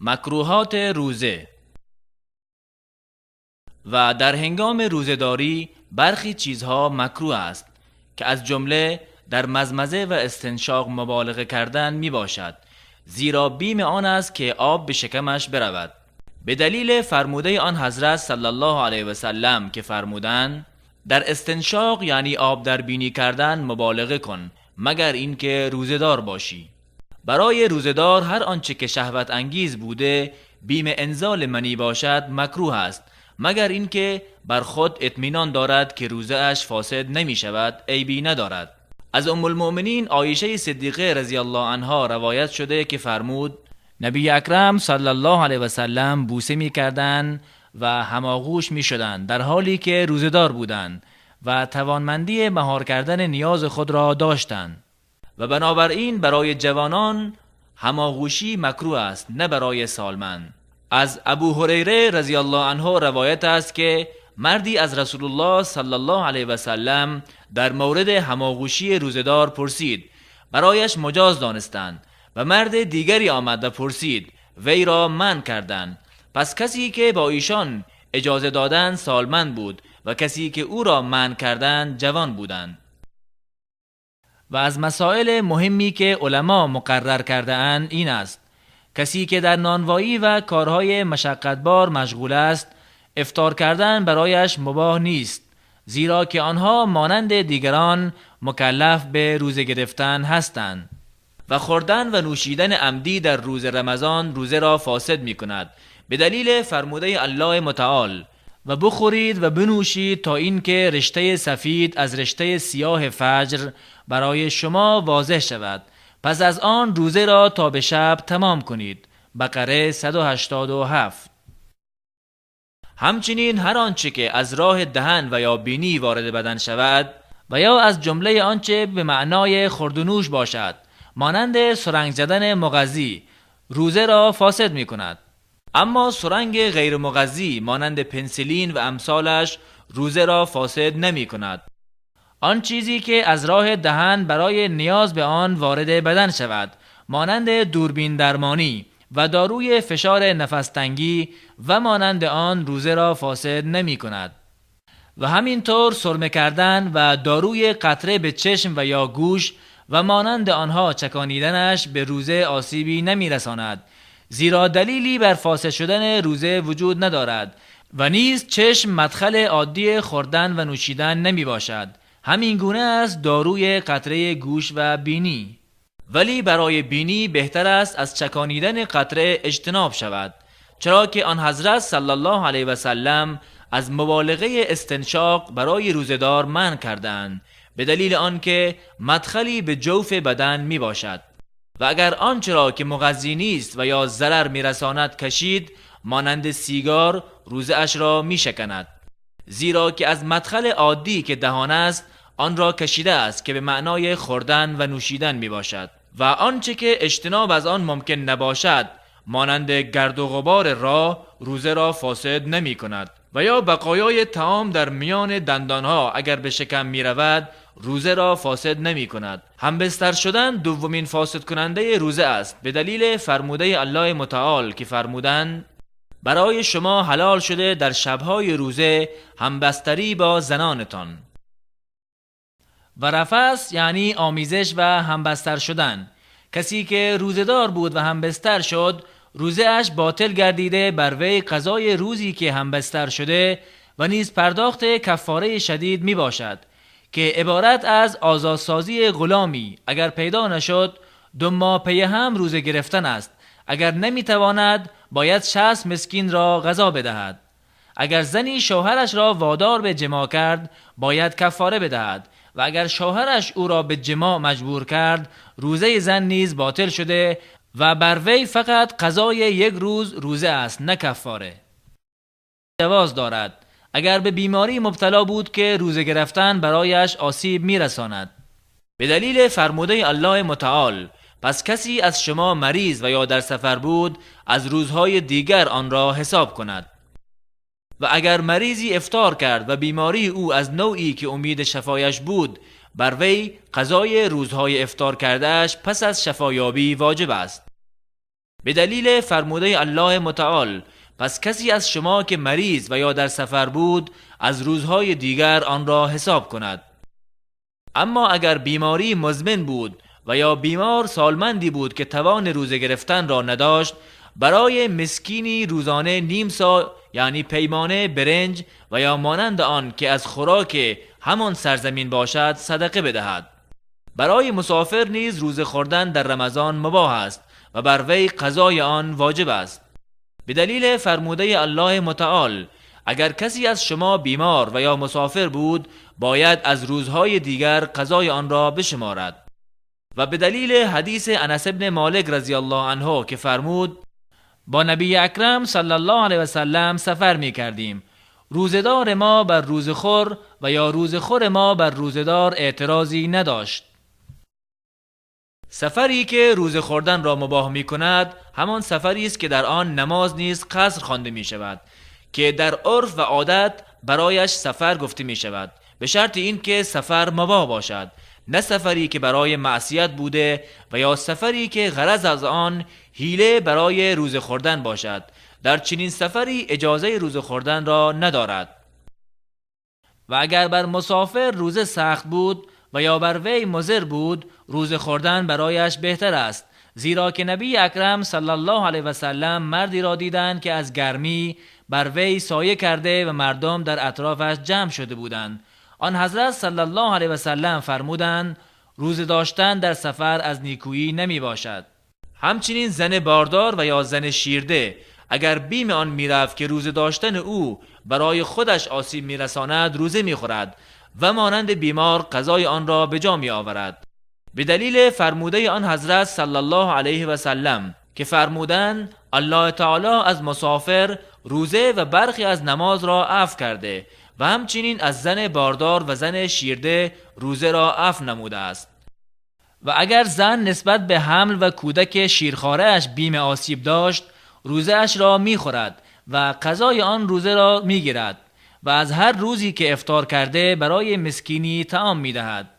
مکروهات روزه. و در هنگام روزه‌داری برخی چیزها مکروه است که از جمله در مزمزه و استنشاق مبالغه کردن می باشد، زیرا بیم آن است که آب به شکمش برود، به دلیل فرموده آن حضرت صلی الله علیه و سلم که فرمودند در استنشاق یعنی آب در بینی کردن مبالغه کن مگر اینکه روزه‌دار باشی. برای روزه‌دار هر آنچه که شهوت انگیز بوده بیم انزال منی باشد مکروه است، مگر اینکه بر خود اطمینان دارد که روزه اش فاسد نمی شود، عیبی ندارد. از ام المؤمنین عایشه صدیقه رضی الله عنها روایت شده که فرمود نبی اکرم صلی الله علیه و سلم بوسه می کردند و هماغوش می شدند در حالی که روزه‌دار بودند و توانمندی مهار کردن نیاز خود را داشتند و بنابراین برای جوانان هماغوشی مکروه است، نه برای سالمند. از ابو هریره رضی الله عنه روایت است که مردی از رسول الله صلی الله علیه و سلم در مورد هماغوشی روزه‌دار پرسید، برایش مجاز دانستند، و مرد دیگری آمد و پرسید، وی را منع کردند. پس کسی که با ایشان اجازه دادند سالمند بود و کسی که او را منع کردند جوان بودند. و از مسائل مهمی که علما مقرر کرده اند این است: کسی که در نانوایی و کارهای مشقتبار مشغول است، افطار کردن برایش مباح نیست، زیرا که آنها مانند دیگران مکلف به روزه گرفتن هستند. و خوردن و نوشیدن عمدی در روز رمضان روزه را فاسد می کند، به دلیل فرموده الله متعال و بخورید و بنوشید تا اینکه رشته سفید از رشته سیاه فجر برای شما واضح شود، پس از آن روزه را تا به شب تمام کنید. بقره 187. همچنین هر آنچه که از راه دهن و یا بینی وارد بدن شود و یا از جمله آنچه به معنای خورد و نوش باشد، مانند سرنگ زدن مغذی، روزه را فاسد می کند. اما سرنگ غیر مغذی مانند پنسیلین و امثالش روزه را فاسد نمی کند. آن چیزی که از راه دهن برای نیاز به آن وارد بدن شود، مانند دوربین درمانی و داروی فشار نفس‌تنگی و مانند آن روزه را فاسد نمی کند. و همینطور سرمه کردن و داروی قطره به چشم و یا گوش و مانند آنها چکانیدنش به روزه آسیبی نمی رساند، زیرا دلیلی بر فاسد شدن روزه وجود ندارد و نیز چشم مدخل عادی خوردن و نوشیدن نمی باشد. همین گونه است داروی قطره گوش و بینی. ولی برای بینی بهتر است از چکانیدن قطره اجتناب شود، چرا که آن حضرت صلی الله علیه و سلم از مبالغه استنشاق برای روزه‌دار منع کردند، به دلیل آنکه مدخلی به جوف بدن می باشد و اگر آنچه را که مغذی نیست و یا ضرر می رساند کشید، مانند سیگار، روزه اش را می شکند، زیرا که از مدخل عادی که دهان است آن را کشیده است که به معنای خوردن و نوشیدن می باشد. و آنچه که اجتناب از آن ممکن نباشد مانند گرد و غبار راه روزه را فاسد نمی کند و یا بقایای طعام در میان دندانها اگر به شکم می رود روزه را فاسد نمی کند. همبستر شدن دومین فاسد کننده روزه است، به دلیل فرموده الله متعال که فرمودند برای شما حلال شده در شبهای روزه همبستری با زنانتان. و رفث یعنی آمیزش و همبستر شدن. کسی که روزه‌دار بود و همبستر شد، روزه اش باطل گردیده بر وی قضای روزی که همبستر شده و نیز پرداخت کفاره شدید می باشد که عبارت از آزادسازی غلامی اگر پیدا نشد 2 ماه پی هم روزه گرفتن است. اگر نمی تواند باید 60 مسکین را غذا بدهد. اگر زنی شوهرش را وادار به جماع کرد باید کفاره بدهد و اگر شوهرش او را به جماع مجبور کرد روزه زن نیز باطل شده و بر وی فقط قضای 1 روز روزه است، نه کفاره. جواز دارد اگر به بیماری مبتلا بود که روزه گرفتن برایش آسیب میرساند، به دلیل فرموده الله متعال پس کسی از شما مریض و یا در سفر بود از روزهای دیگر آن را حساب کند. و اگر مریضی افطار کرد و بیماری او از نوعی که امید شفایش بود، بر وی قضای روزهای افطار کردهش پس از شفایابی واجب است. به دلیل فرموده الله متعال: پس کسی از شما که مریض و یا در سفر بود از روزهای دیگر آن را حساب کند. اما اگر بیماری مزمن بود و یا بیمار سالمندی بود که توان روزه گرفتن را نداشت، برای مسکینی روزانه نیم سا یعنی پیمانه برنج و یا مانند آن که از خوراک همان سرزمین باشد صدقه بدهد. برای مسافر نیز روزه خوردن در رمضان مباح است و بر وی قضای آن واجب است. به دلیل فرموده الله متعال: اگر کسی از شما بیمار و یا مسافر بود باید از روزهای دیگر قضای آن را بشمارد. و به دلیل حدیث انس بن مالک رضی الله عنه که فرمود: با نبی اکرم صلی الله علیه و سلم سفر می کردیم. روزدار ما بر روزخور و یا روزخور ما بر روزدار اعتراضی نداشت. سفری که روزه خوردن را مباح می کند همان سفری است که در آن نماز نیز قصر خوانده می شود که در عرف و عادت برایش سفر گفته می شود، به شرط این که سفر مباح باشد، نه سفری که برای معصیت بوده و یا سفری که غرض از آن حیله برای روزه خوردن باشد. در چنین سفری اجازه روزه خوردن را ندارد. و اگر بر مسافر روزه سخت بود و یا بر وی مضر بود، روزه خوردن برایش بهتر است، زیرا که نبی اکرم صلی الله علیه و سلم مردی را دیدند که از گرمی بر وی سایه کرده و مردم در اطرافش جمع شده بودند. آن حضرت صلی الله علیه و سلم فرمودند: روزه داشتن در سفر از نیکویی نمی باشد. همچنین زن باردار و یا زن شیرده اگر بیم آن میرفت که روزه داشتن او برای خودش آسیب میرساند، روزه میخورد و مانند بیمار قضای آن را به جا می آورد. به دلیل فرموده آن حضرت صلی الله علیه و سلم که فرمودند: الله تعالی از مسافر روزه و برخی از نماز را عفو کرده و همچنین از زن باردار و زن شیرده روزه را عفو نموده است. و اگر زن نسبت به حمل و کودک شیرخواره اش بیم آسیب داشت، روزه اش را می خورد و قضای آن روزه را می گیرد و از هر روزی که افطار کرده برای مسکینی طعام می دهد.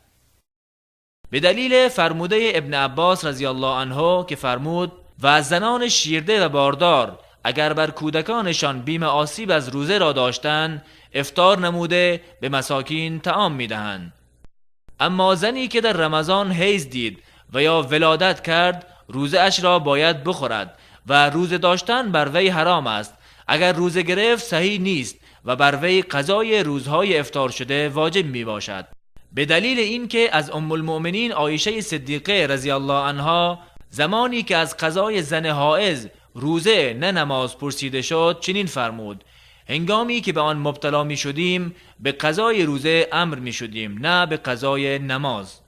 به دلیل فرموده ابن عباس رضی الله عنه که فرمود: و از زنان شیرده و باردار اگر بر کودکانشان بیم آسیب از روزه را داشتند، افطار نموده به مساکین طعام می دهند. اما زنی که در رمضان حیض دید و یا ولادت کرد، روزه اش را باید بخورد و روزه داشتن بر وی حرام است. اگر روزه گرفت صحیح نیست و بر وی قضای روزهای افطار شده واجب می باشد. به دلیل اینکه از ام المؤمنین عایشه صدیقه رضی الله عنها زمانی که از قضای زن حائض روزه نه نماز پرسیده شد چنین فرمود: هنگامی که به آن مبتلا می شدیم به قضای روزه امر می شدیم، نه به قضای نماز.